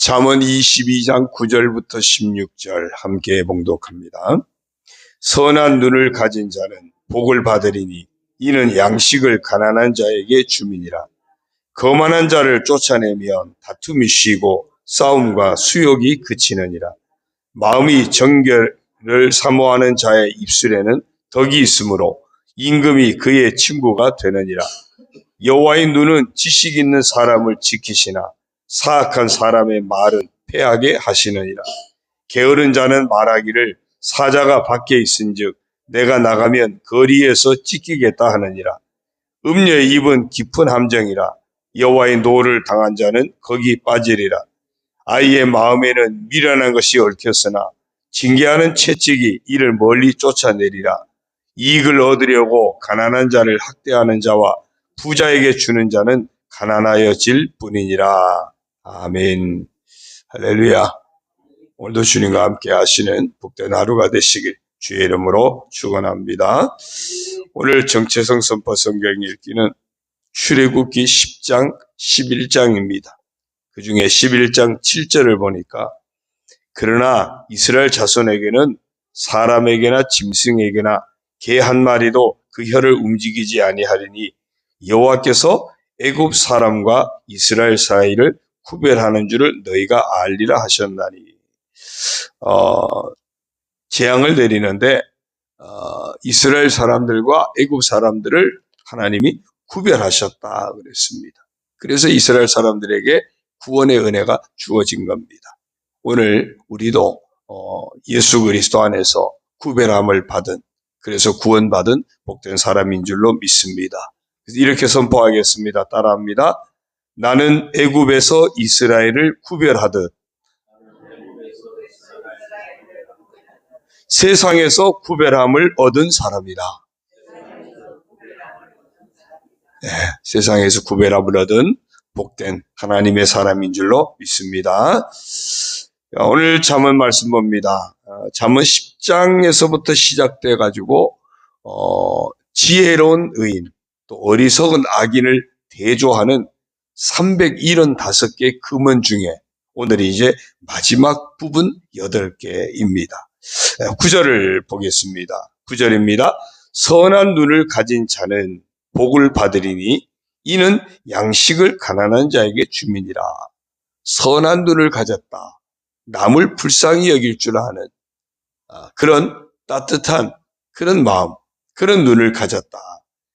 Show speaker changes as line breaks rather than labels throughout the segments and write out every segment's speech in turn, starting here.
잠언 22장 9절부터 16절 함께 봉독합니다. 선한 눈을 가진 자는 복을 받으리니 이는 양식을 가난한 자에게 주민이라. 거만한 자를 쫓아내면 다툼이 쉬고 싸움과 수욕이 그치느니라. 마음이 정결을 사모하는 자의 입술에는 덕이 있으므로 임금이 그의 친구가 되느니라. 여호와의 눈은 지식 있는 사람을 지키시나 사악한 사람의 말은 패하게 하시느니라. 게으른 자는 말하기를 사자가 밖에 있은즉 내가 나가면 거리에서 찢기겠다 하느니라. 음녀의 입은 깊은 함정이라. 여호와의 노를 당한 자는 거기 빠지리라. 아이의 마음에는 미련한 것이 얽혔으나 징계하는 채찍이 이를 멀리 쫓아내리라. 이익을 얻으려고 가난한 자를 학대하는 자와 부자에게 주는 자는 가난하여질 뿐이니라. 아멘. 할렐루야. 오늘도 주님과 함께 하시는 복된 하루가 되시길 주의 이름으로 축원합니다. 오늘 정체성 선포 성경 읽기는 출애굽기 10장 11장입니다. 그 중에 11장 7절을 보니까 그러나 이스라엘 자손에게는 사람에게나 짐승에게나 개 한 마리도 그 혀를 움직이지 아니하리니 여호와께서 애굽 사람과 이스라엘 사이를 구별하는 줄을 너희가 알리라 하셨나니. 재앙을 내리는데 이스라엘 사람들과 애굽 사람들을 하나님이 구별하셨다 그랬습니다. 그래서 이스라엘 사람들에게 구원의 은혜가 주어진 겁니다. 오늘 우리도 예수 그리스도 안에서 구별함을 받은, 그래서 구원받은 복된 사람인 줄로 믿습니다. 그래서 이렇게 선포하겠습니다. 따라합니다. 나는 애굽에서 이스라엘을 구별하듯 세상에서 구별함을 얻은 사람이다. 네, 세상에서 구별함을 얻은 복된 하나님의 사람인 줄로 믿습니다. 오늘 잠언 말씀 봅니다. 잠언 10장에서부터 시작돼 가지고 지혜로운 의인 또 어리석은 악인을 대조하는 375개 금언 중에 오늘이 이제 마지막 부분 8개입니다. 9절을 보겠습니다. 9절입니다. 선한 눈을 가진 자는 복을 받으리니 이는 양식을 가난한 자에게 주민이라. 선한 눈을 가졌다. 남을 불쌍히 여길 줄 아는 그런 따뜻한 그런 마음, 그런 눈을 가졌다.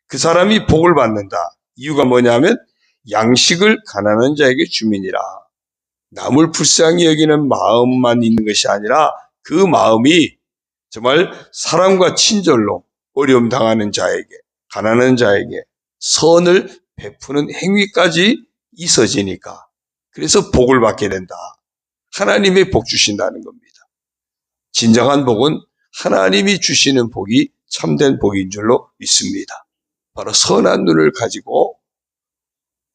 그 사람이 복을 받는다. 이유가 뭐냐면 양식을 가난한 자에게 주민이라. 남을 불쌍히 여기는 마음만 있는 것이 아니라 그 마음이 정말 사랑과 친절로 어려움 당하는 자에게, 가난한 자에게 선을 베푸는 행위까지 있어지니까 그래서 복을 받게 된다. 하나님의 복 주신다는 겁니다. 진정한 복은 하나님이 주시는 복이 참된 복인 줄로 믿습니다. 바로 선한 눈을 가지고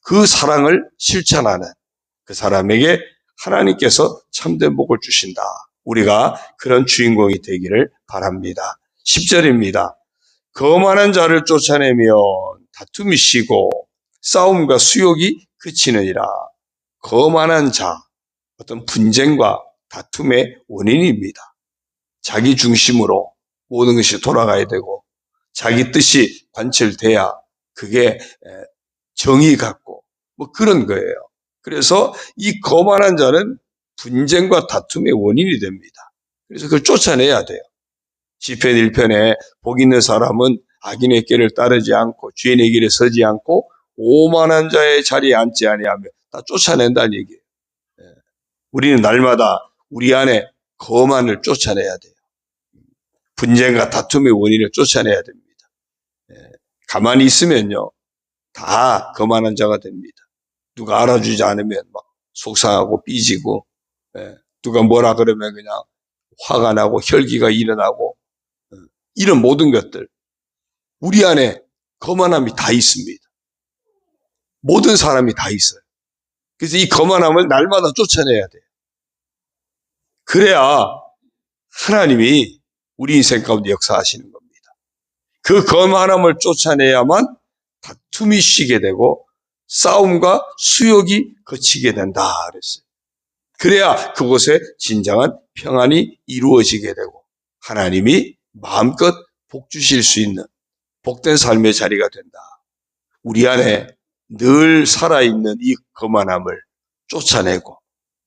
그 사랑을 실천하는 그 사람에게 하나님께서 참된 복을 주신다. 우리가 그런 주인공이 되기를 바랍니다. 10절입니다. 거만한 자를 쫓아내면 다툼이 쉬고 싸움과 수욕이 그치느니라. 거만한 자, 어떤 분쟁과 다툼의 원인입니다. 자기 중심으로 모든 것이 돌아가야 되고 자기 뜻이 관철돼야 그게 정의 같고 뭐 그런 거예요. 그래서 이 거만한 자는 분쟁과 다툼의 원인이 됩니다. 그래서 그걸 쫓아내야 돼요. 시편 1편에 복 있는 사람은 악인의 길을 따르지 않고 죄인의 길에 서지 않고 오만한 자의 자리에 앉지 아니하며 다 쫓아낸다는 얘기예요. 우리는 날마다 우리 안에 거만을 쫓아내야 돼요. 분쟁과 다툼의 원인을 쫓아내야 됩니다. 가만히 있으면요 다 거만한 자가 됩니다. 누가 알아주지 않으면 막 속상하고 삐지고, 누가 뭐라 그러면 그냥 화가 나고 혈기가 일어나고, 이런 모든 것들 우리 안에 거만함이 다 있습니다. 모든 사람이 다 있어요. 그래서 이 거만함을 날마다 쫓아내야 돼요. 그래야 하나님이 우리 인생 가운데 역사하시는 겁니다. 그 거만함을 쫓아내야만 다툼이 쉬게 되고 싸움과 수욕이 그치게 된다 그랬어요. 그래야 그곳에 진정한 평안이 이루어지게 되고 하나님이 마음껏 복 주실 수 있는 복된 삶의 자리가 된다. 우리 안에 늘 살아있는 이 거만함을 쫓아내고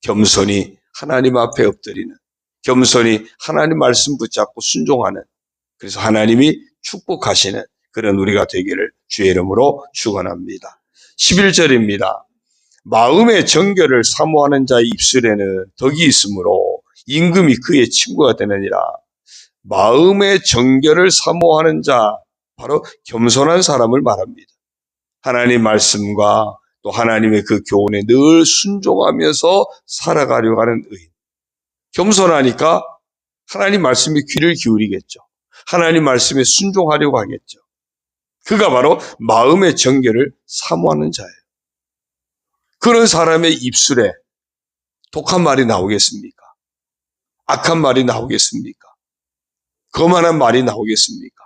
겸손히 하나님 앞에 엎드리는, 겸손히 하나님 말씀 붙잡고 순종하는, 그래서 하나님이 축복하시는 그런 우리가 되기를 주의 이름으로 축원합니다. 11절입니다. 마음의 정결을 사모하는 자의 입술에는 덕이 있으므로 임금이 그의 친구가 되느니라. 마음의 정결을 사모하는 자, 바로 겸손한 사람을 말합니다. 하나님 말씀과 또 하나님의 그 교훈에 늘 순종하면서 살아가려고 하는 의인. 겸손하니까 하나님 말씀에 귀를 기울이겠죠. 하나님 말씀에 순종하려고 하겠죠. 그가 바로 마음의 정결을 사모하는 자예요. 그런 사람의 입술에 독한 말이 나오겠습니까? 악한 말이 나오겠습니까? 거만한 말이 나오겠습니까?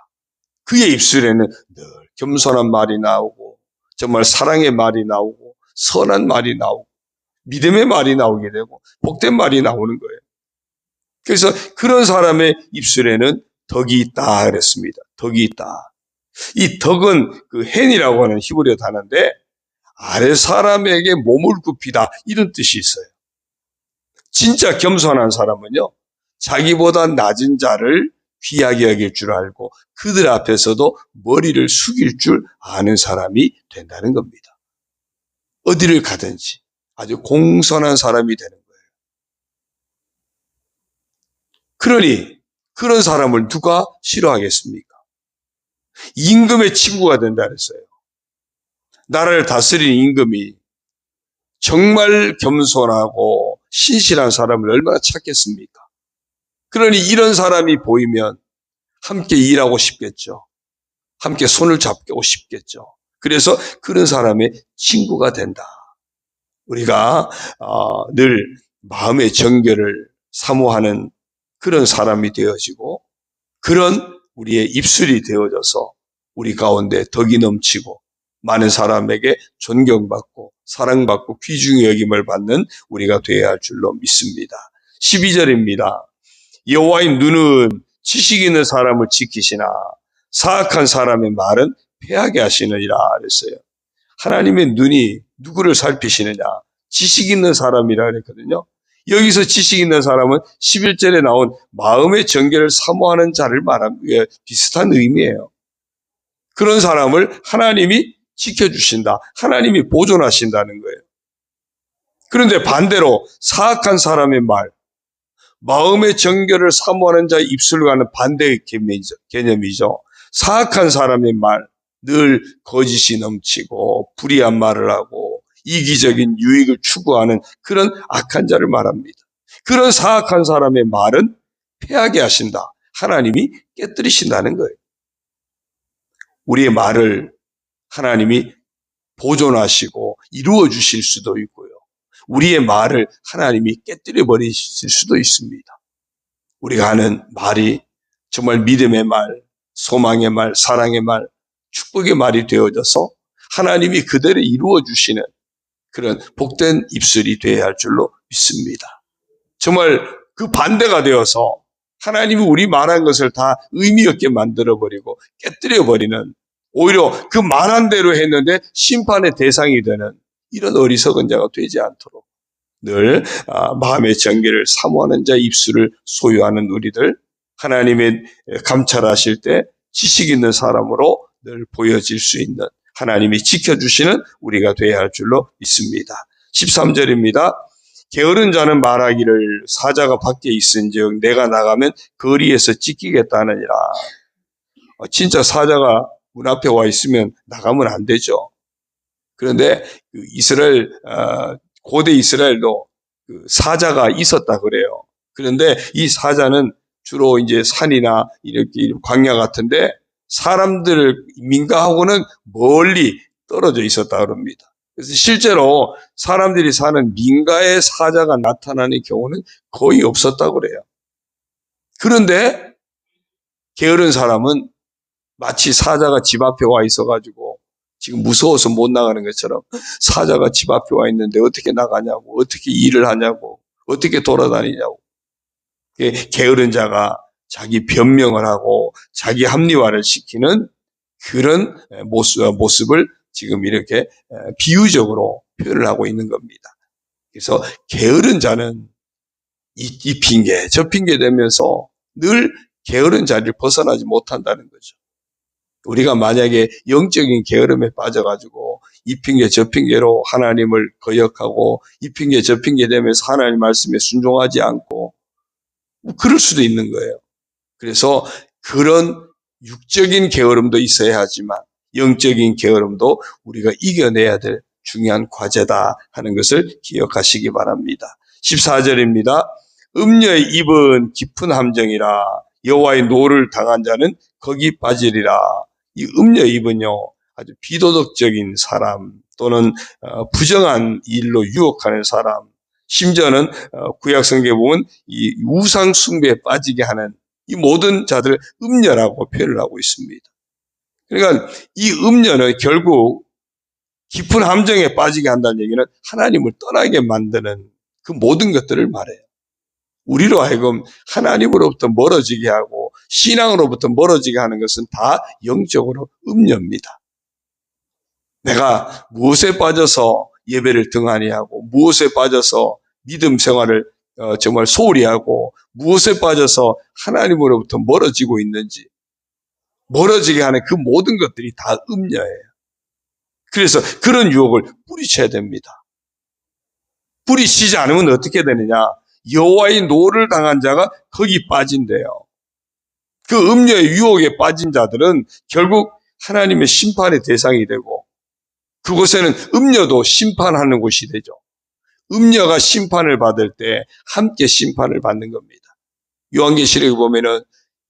그의 입술에는 늘 겸손한 말이 나오고 정말 사랑의 말이 나오고 선한 말이 나오고 믿음의 말이 나오게 되고 복된 말이 나오는 거예요. 그래서 그런 사람의 입술에는 덕이 있다 그랬습니다. 덕이 있다. 이 덕은 그 헨이라고 하는 히브리어 단어인데 아래 사람에게 몸을 굽히다 이런 뜻이 있어요. 진짜 겸손한 사람은요, 자기보다 낮은 자를 귀하게 여길 줄 알고 그들 앞에서도 머리를 숙일 줄 아는 사람이 된다는 겁니다. 어디를 가든지 아주 공손한 사람이 되는 거예요. 그러니 그런 사람을 누가 싫어하겠습니까? 임금의 친구가 된다 그랬어요. 나라를 다스리는 임금이 정말 겸손하고 신실한 사람을 얼마나 찾겠습니까? 그러니 이런 사람이 보이면 함께 일하고 싶겠죠. 함께 손을 잡고 싶겠죠. 그래서 그런 사람의 친구가 된다. 우리가 늘 마음의 정결을 사모하는 그런 사람이 되어지고 그런 우리의 입술이 되어져서 우리 가운데 덕이 넘치고 많은 사람에게 존경받고 사랑받고 귀중히 여김을 받는 우리가 되어야 할 줄로 믿습니다. 12절입니다. 여호와의 눈은 지식 있는 사람을 지키시나 사악한 사람의 말은 패하게 하시느니라 그랬어요. 하나님의 눈이 누구를 살피시느냐? 지식 있는 사람이라 그랬거든요. 여기서 지식 있는 사람은 11절에 나온 마음의 정결을 사모하는 자를 말하는 비슷한 의미예요. 그런 사람을 하나님이 지켜주신다. 하나님이 보존하신다는 거예요. 그런데 반대로 사악한 사람의 말, 마음의 정결을 사모하는 자의 입술과는 반대의 개념이죠. 사악한 사람의 말, 늘 거짓이 넘치고 불의한 말을 하고 이기적인 유익을 추구하는 그런 악한 자를 말합니다. 그런 사악한 사람의 말은 패하게 하신다. 하나님이 깨뜨리신다는 거예요. 우리의 말을 하나님이 보존하시고 이루어 주실 수도 있고요. 우리의 말을 하나님이 깨뜨려 버리실 수도 있습니다. 우리가 하는 말이 정말 믿음의 말, 소망의 말, 사랑의 말, 축복의 말이 되어져서 하나님이 그대로 이루어 주시는 그런 복된 입술이 되어야 할 줄로 믿습니다. 정말 그 반대가 되어서 하나님이 우리 말한 것을 다 의미 없게 만들어버리고 깨뜨려버리는, 오히려 그 말한 대로 했는데 심판의 대상이 되는 이런 어리석은 자가 되지 않도록 늘 마음의 정결을 사모하는 자의 입술을 소유하는 우리들, 하나님의 감찰하실 때 지식 있는 사람으로 늘 보여질 수 있는, 하나님이 지켜주시는 우리가 되어야 할 줄로 믿습니다. 13절입니다. 게으른 자는 말하기를 사자가 밖에 있은즉 내가 나가면 거리에서 찢기겠다 하느니라. 진짜 사자가 문 앞에 와 있으면 나가면 안 되죠. 그런데 이스라엘, 고대 이스라엘도 사자가 있었다 그래요. 그런데 이 사자는 주로 이제 산이나 이렇게 광야 같은데 사람들 민가하고는 멀리 떨어져 있었다 그럽니다. 그래서 실제로 사람들이 사는 민가에 사자가 나타나는 경우는 거의 없었다 그래요. 그런데 게으른 사람은 마치 사자가 집 앞에 와 있어가지고 지금 무서워서 못 나가는 것처럼 사자가 집 앞에 와 있는데 어떻게 나가냐고, 어떻게 일을 하냐고, 어떻게 돌아다니냐고. 게으른 자가 자기 변명을 하고 자기 합리화를 시키는 그런 모습을 지금 이렇게 비유적으로 표현을 하고 있는 겁니다. 그래서 게으른 자는 이 핑계 저 핑계 대면서 늘 게으른 자리를 벗어나지 못한다는 거죠. 우리가 만약에 영적인 게으름에 빠져가지고 이 핑계 저 핑계로 하나님을 거역하고 이 핑계 저 핑계 대면서 하나님 말씀에 순종하지 않고 그럴 수도 있는 거예요. 그래서 그런 육적인 게으름도 있어야 하지만 영적인 게으름도 우리가 이겨내야 될 중요한 과제다 하는 것을 기억하시기 바랍니다. 14절입니다. 음녀의 입은 깊은 함정이라 여호와의 노를 당한 자는 거기 빠지리라. 이 음녀의 입은요 아주 비도덕적인 사람 또는 부정한 일로 유혹하는 사람, 심지어는 구약 성경에 보면 이 우상 숭배에 빠지게 하는 이 모든 자들을 음녀라고 표현을 하고 있습니다. 그러니까 이 음녀는 결국 깊은 함정에 빠지게 한다는 얘기는 하나님을 떠나게 만드는 그 모든 것들을 말해요. 우리로 하여금 하나님으로부터 멀어지게 하고 신앙으로부터 멀어지게 하는 것은 다 영적으로 음녀입니다. 내가 무엇에 빠져서 예배를 등한히 하고 무엇에 빠져서 믿음 생활을 정말 소홀히 하고 무엇에 빠져서 하나님으로부터 멀어지고 있는지 멀어지게 하는 그 모든 것들이 다 음녀예요. 그래서 그런 유혹을 뿌리쳐야 됩니다. 뿌리치지 않으면 어떻게 되느냐? 여호와의 노를 당한 자가 거기 빠진대요. 그 음녀의 유혹에 빠진 자들은 결국 하나님의 심판의 대상이 되고 그곳에는 음녀도 심판하는 곳이 되죠. 음녀가 심판을 받을 때 함께 심판을 받는 겁니다. 요한계시록에 보면은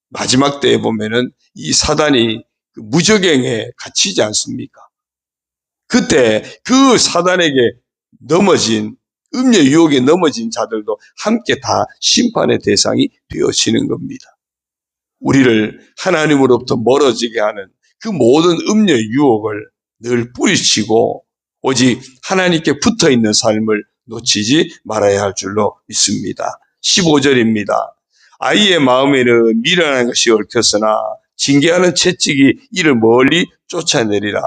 마지막 때에 보면은 이 사단이 무저갱에 갇히지 않습니까? 그때 그 사단에게 넘어진 음녀 유혹에 넘어진 자들도 함께 다 심판의 대상이 되어지는 겁니다. 우리를 하나님으로부터 멀어지게 하는 그 모든 음녀 유혹을 늘 뿌리치고 오직 하나님께 붙어있는 삶을 놓치지 말아야 할 줄로 믿습니다. 15절입니다. 아이의 마음에는 미련한 것이 얽혔으나 징계하는 채찍이 이를 멀리 쫓아내리라.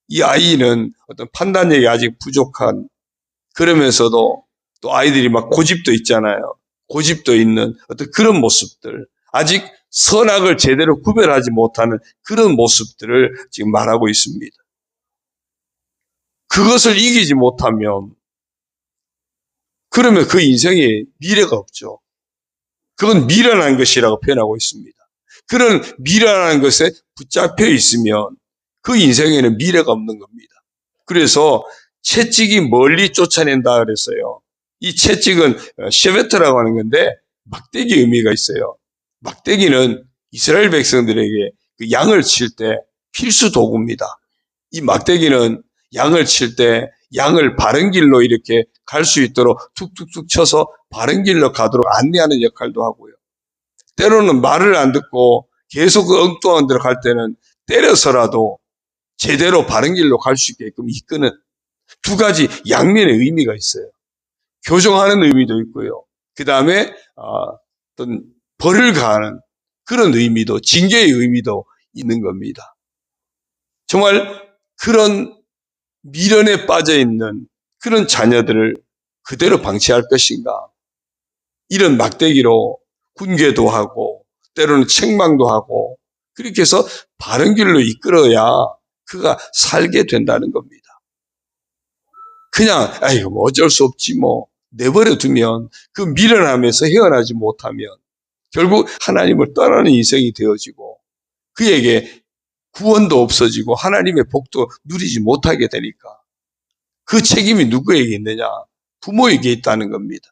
이 아이는 어떤 판단력이 아직 부족한 그러면서도 또 아이들이 막 고집도 있잖아요. 고집도 있는 어떤 그런 모습들 아직 선악을 제대로 구별하지 못하는 그런 모습들을 지금 말하고 있습니다. 그것을 이기지 못하면 그러면 그 인생에 미래가 없죠. 그건 미련한 것이라고 표현하고 있습니다. 그런 미련한 것에 붙잡혀 있으면 그 인생에는 미래가 없는 겁니다. 그래서 채찍이 멀리 쫓아낸다 그랬어요. 이 채찍은 셰베트라고 하는 건데 막대기 의미가 있어요. 막대기는 이스라엘 백성들에게 그 양을 칠 때 필수 도구입니다. 이 막대기는 양을 칠 때 양을 바른 길로 이렇게 갈 수 있도록 툭툭툭 쳐서 바른 길로 가도록 안내하는 역할도 하고요. 때로는 말을 안 듣고 계속 그 엉뚱한 데로 갈 때는 때려서라도 제대로 바른 길로 갈 수 있게끔 이끄는 두 가지 양면의 의미가 있어요. 교정하는 의미도 있고요. 그 다음에 어떤 벌을 가하는 그런 의미도 징계의 의미도 있는 겁니다. 정말 그런 미련에 빠져있는 그런 자녀들을 그대로 방치할 것인가? 이런 막대기로 훈계도 하고 때로는 책망도 하고 그렇게 해서 바른 길로 이끌어야 그가 살게 된다는 겁니다. 그냥 뭐 어쩔 수 없지 뭐 내버려 두면 그 미련함에서 헤어나지 못하면 결국 하나님을 떠나는 인생이 되어지고 그에게 구원도 없어지고 하나님의 복도 누리지 못하게 되니까 그 책임이 누구에게 있느냐? 부모에게 있다는 겁니다.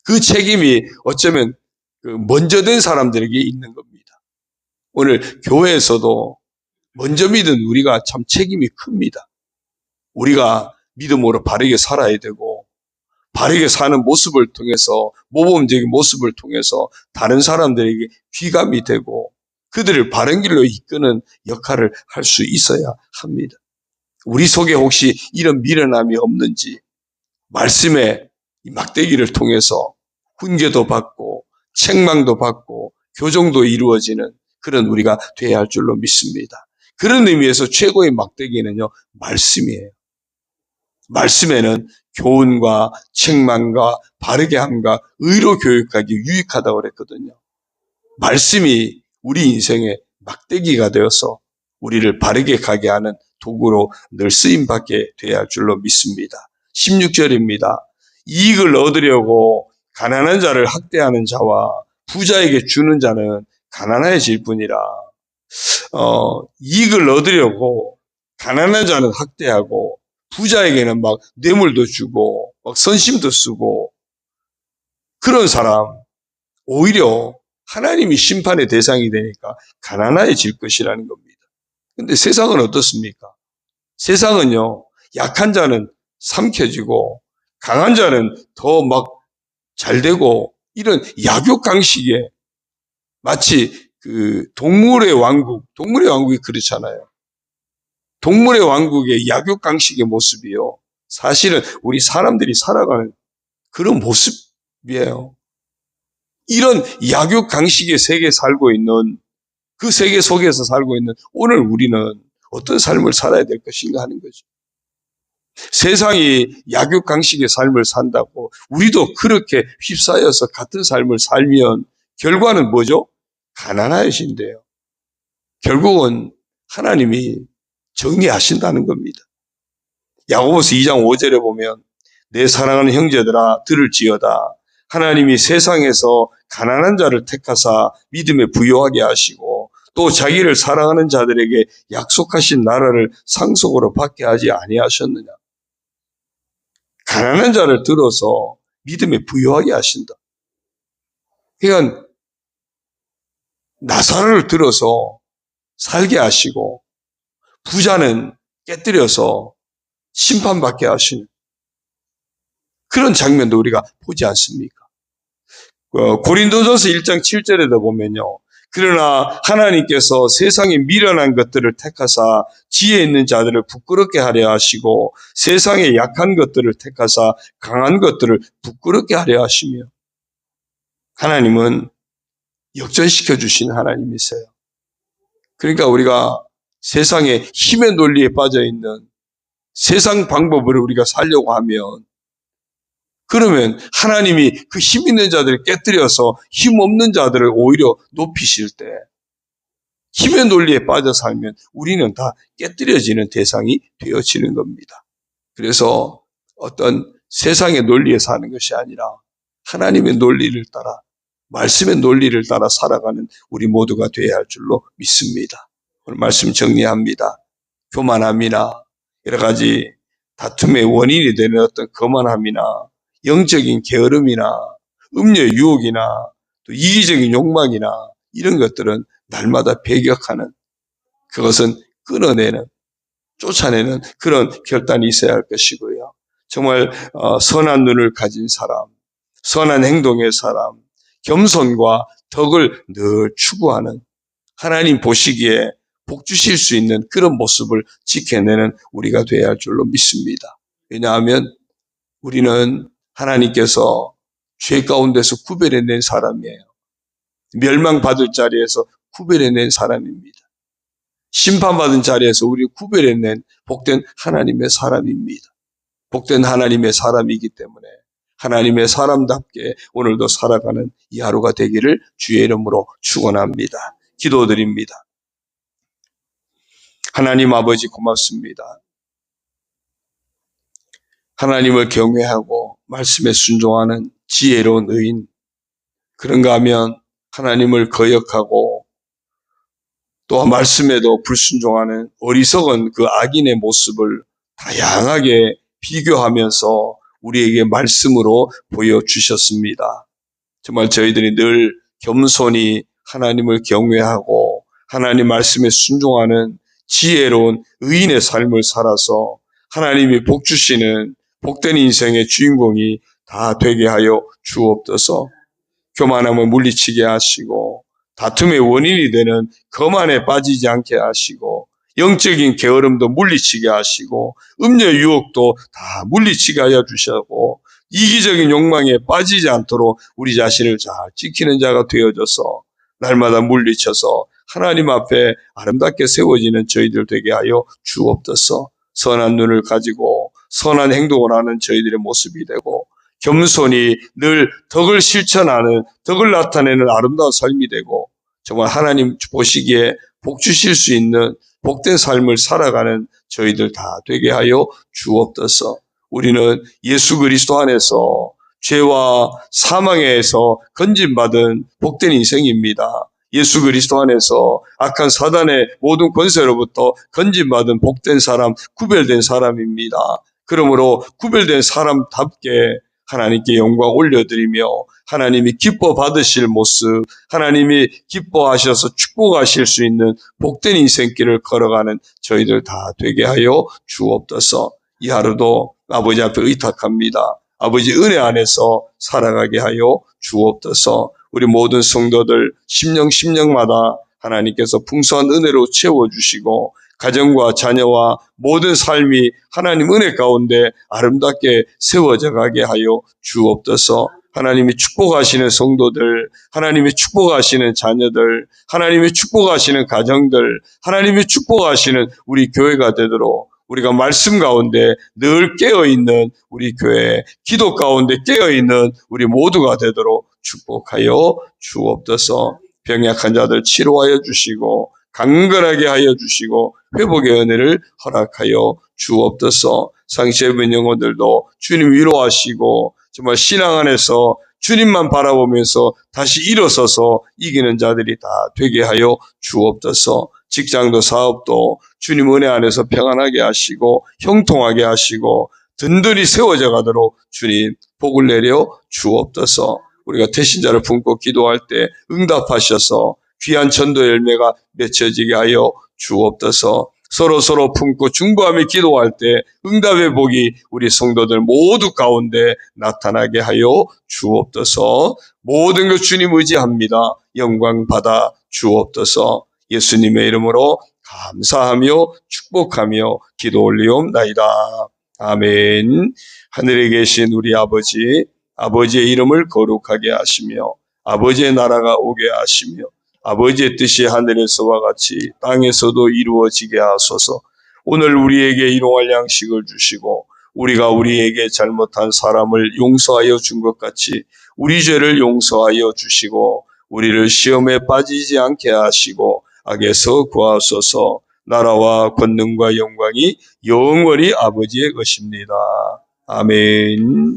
그 책임이 어쩌면 먼저 된 사람들에게 있는 겁니다. 오늘 교회에서도 먼저 믿은 우리가 참 책임이 큽니다. 우리가 믿음으로 바르게 살아야 되고 바르게 사는 모습을 통해서 모범적인 모습을 통해서 다른 사람들에게 귀감이 되고 그들을 바른 길로 이끄는 역할을 할 수 있어야 합니다. 우리 속에 혹시 이런 미련함이 없는지 말씀에 이 막대기를 통해서 훈계도 받고 책망도 받고 교정도 이루어지는 그런 우리가 되어야 할 줄로 믿습니다. 그런 의미에서 최고의 막대기는요, 말씀이에요. 말씀에는 교훈과 책망과 바르게 함과 의로 교육하기 유익하다고 그랬거든요. 말씀이 우리 인생의 막대기가 되어서 우리를 바르게 가게 하는 도구로 늘 쓰임받게 되어야 할 줄로 믿습니다. 16절입니다. 이익을 얻으려고 가난한 자를 학대하는 자와 부자에게 주는 자는 가난해질 뿐이라. 이익을 얻으려고 가난한 자는 학대하고 부자에게는 막 뇌물도 주고 막 선심도 쓰고 그런 사람 오히려 하나님이 심판의 대상이 되니까 가난해질 것이라는 겁니다. 근데 세상은 어떻습니까? 세상은요, 약한 자는 삼켜지고 강한 자는 더 막 잘되고 이런 약육강식에 마치 그 동물의 왕국이 그렇잖아요. 동물의 왕국의 약육강식의 모습이요. 사실은 우리 사람들이 살아가는 그런 모습이에요. 이런 약육강식의 세계에 살고 있는 그 세계 속에서 살고 있는 오늘 우리는 어떤 삶을 살아야 될 것인가 하는 거죠. 세상이 약육강식의 삶을 산다고 우리도 그렇게 휩싸여서 같은 삶을 살면 결과는 뭐죠? 가난하신데요. 결국은 하나님이 정리하신다는 겁니다. 야고보서 2장 5절에 보면 내 사랑하는 형제들아 들을지어다. 하나님이 세상에서 가난한 자를 택하사 믿음에 부요하게 하시고 또 자기를 사랑하는 자들에게 약속하신 나라를 상속으로 받게 하지 아니하셨느냐. 가난한 자를 들어서 믿음에 부요하게 하신다. 그러니까 나사로를 들어서 살게 하시고 부자는 깨뜨려서 심판받게 하시는 그런 장면도 우리가 보지 않습니까? 고린도전서 1장 7절에도 보면요. 그러나 하나님께서 세상에 미련한 것들을 택하사 지혜 있는 자들을 부끄럽게 하려 하시고 세상에 약한 것들을 택하사 강한 것들을 부끄럽게 하려 하시며 하나님은 역전시켜 주신 하나님이세요. 그러니까 우리가 세상의 힘의 논리에 빠져 있는 세상 방법을 우리가 살려고 하면 그러면 하나님이 그 힘 있는 자들을 깨뜨려서 힘 없는 자들을 오히려 높이실 때 힘의 논리에 빠져 살면 우리는 다 깨뜨려지는 대상이 되어지는 겁니다. 그래서 어떤 세상의 논리에 사는 것이 아니라 하나님의 논리를 따라 말씀의 논리를 따라 살아가는 우리 모두가 되어야 할 줄로 믿습니다. 오늘 말씀 정리합니다. 교만함이나 여러 가지 다툼의 원인이 되는 어떤 거만함이나 영적인 게으름이나 음료의 유혹이나 또 이기적인 욕망이나 이런 것들은 날마다 배격하는 그것은 끊어내는 쫓아내는 그런 결단이 있어야 할 것이고요. 정말 선한 눈을 가진 사람, 선한 행동의 사람, 겸손과 덕을 늘 추구하는 하나님 보시기에 복 주실 수 있는 그런 모습을 지켜내는 우리가 되어야 할 줄로 믿습니다. 왜냐하면 우리는 하나님께서 죄 가운데서 구별해낸 사람이에요. 멸망받을 자리에서 구별해낸 사람입니다. 심판받은 자리에서 우리 구별해낸 복된 하나님의 사람입니다. 복된 하나님의 사람이기 때문에 하나님의 사람답게 오늘도 살아가는 이 하루가 되기를 주의 이름으로 축원합니다. 기도드립니다. 하나님 아버지 고맙습니다. 하나님을 경외하고 말씀에 순종하는 지혜로운 의인, 그런가 하면 하나님을 거역하고 또 말씀에도 불순종하는 어리석은 그 악인의 모습을 다양하게 비교하면서 우리에게 말씀으로 보여주셨습니다. 정말 저희들이 늘 겸손히 하나님을 경외하고 하나님 말씀에 순종하는 지혜로운 의인의 삶을 살아서 하나님이 복 주시는 복된 인생의 주인공이 다 되게 하여 주옵소서. 교만함을 물리치게 하시고 다툼의 원인이 되는 거만에 빠지지 않게 하시고 영적인 게으름도 물리치게 하시고 음료 유혹도 다 물리치게 하여 주시고 이기적인 욕망에 빠지지 않도록 우리 자신을 잘 지키는 자가 되어져서 날마다 물리쳐서 하나님 앞에 아름답게 세워지는 저희들 되게 하여 주옵소서. 선한 눈을 가지고 선한 행동을 하는 저희들의 모습이 되고 겸손히 늘 덕을 실천하는, 덕을 나타내는 아름다운 삶이 되고 정말 하나님 보시기에 복 주실 수 있는 복된 삶을 살아가는 저희들 다 되게 하여 주옵소서. 우리는 예수 그리스도 안에서 죄와 사망에서 건진받은 복된 인생입니다. 예수 그리스도 안에서 악한 사단의 모든 권세로부터 건진받은 복된 사람, 구별된 사람입니다. 그러므로 구별된 사람답게 하나님께 영광 올려드리며 하나님이 기뻐 받으실 모습, 하나님이 기뻐하셔서 축복하실 수 있는 복된 인생길을 걸어가는 저희들 다 되게 하여 주옵소서. 이 하루도 아버지 앞에 의탁합니다. 아버지 은혜 안에서 살아가게 하여 주옵소서. 우리 모든 성도들 심령마다 하나님께서 풍성한 은혜로 채워주시고 가정과 자녀와 모든 삶이 하나님 은혜 가운데 아름답게 세워져 가게 하여 주옵소서. 하나님이 축복하시는 성도들, 하나님이 축복하시는 자녀들, 하나님이 축복하시는 가정들, 하나님이 축복하시는 우리 교회가 되도록 우리가 말씀 가운데 늘 깨어있는 우리 교회, 기도 가운데 깨어있는 우리 모두가 되도록 축복하여 주옵소서. 병약한 자들 치료하여 주시고 강건하게 하여 주시고 회복의 은혜를 허락하여 주옵소서. 상시에 있는 영혼들도 주님 위로하시고 정말 신앙 안에서 주님만 바라보면서 다시 일어서서 이기는 자들이 다 되게 하여 주옵소서. 직장도 사업도 주님 은혜 안에서 평안하게 하시고 형통하게 하시고 든든히 세워져 가도록 주님 복을 내려 주옵소서. 우리가 태신자를 품고 기도할 때 응답하셔서 귀한 전도 열매가 맺혀지게 하여 주옵소서. 서로 품고 중보하며 기도할 때 응답의 복이 우리 성도들 모두 가운데 나타나게 하여 주옵소서. 모든 것 주님 의지합니다. 영광 받아 주옵소서. 예수님의 이름으로 감사하며 축복하며 기도 올리옵나이다. 아멘. 하늘에 계신 우리 아버지, 아버지의 이름을 거룩하게 하시며 아버지의 나라가 오게 하시며 아버지의 뜻이 하늘에서와 같이 땅에서도 이루어지게 하소서. 오늘 우리에게 일용할 양식을 주시고 우리가 우리에게 잘못한 사람을 용서하여 준 것 같이 우리 죄를 용서하여 주시고 우리를 시험에 빠지지 않게 하시고 악에서 구하소서. 나라와 권능과 영광이 영원히 아버지의 것입니다. 아멘.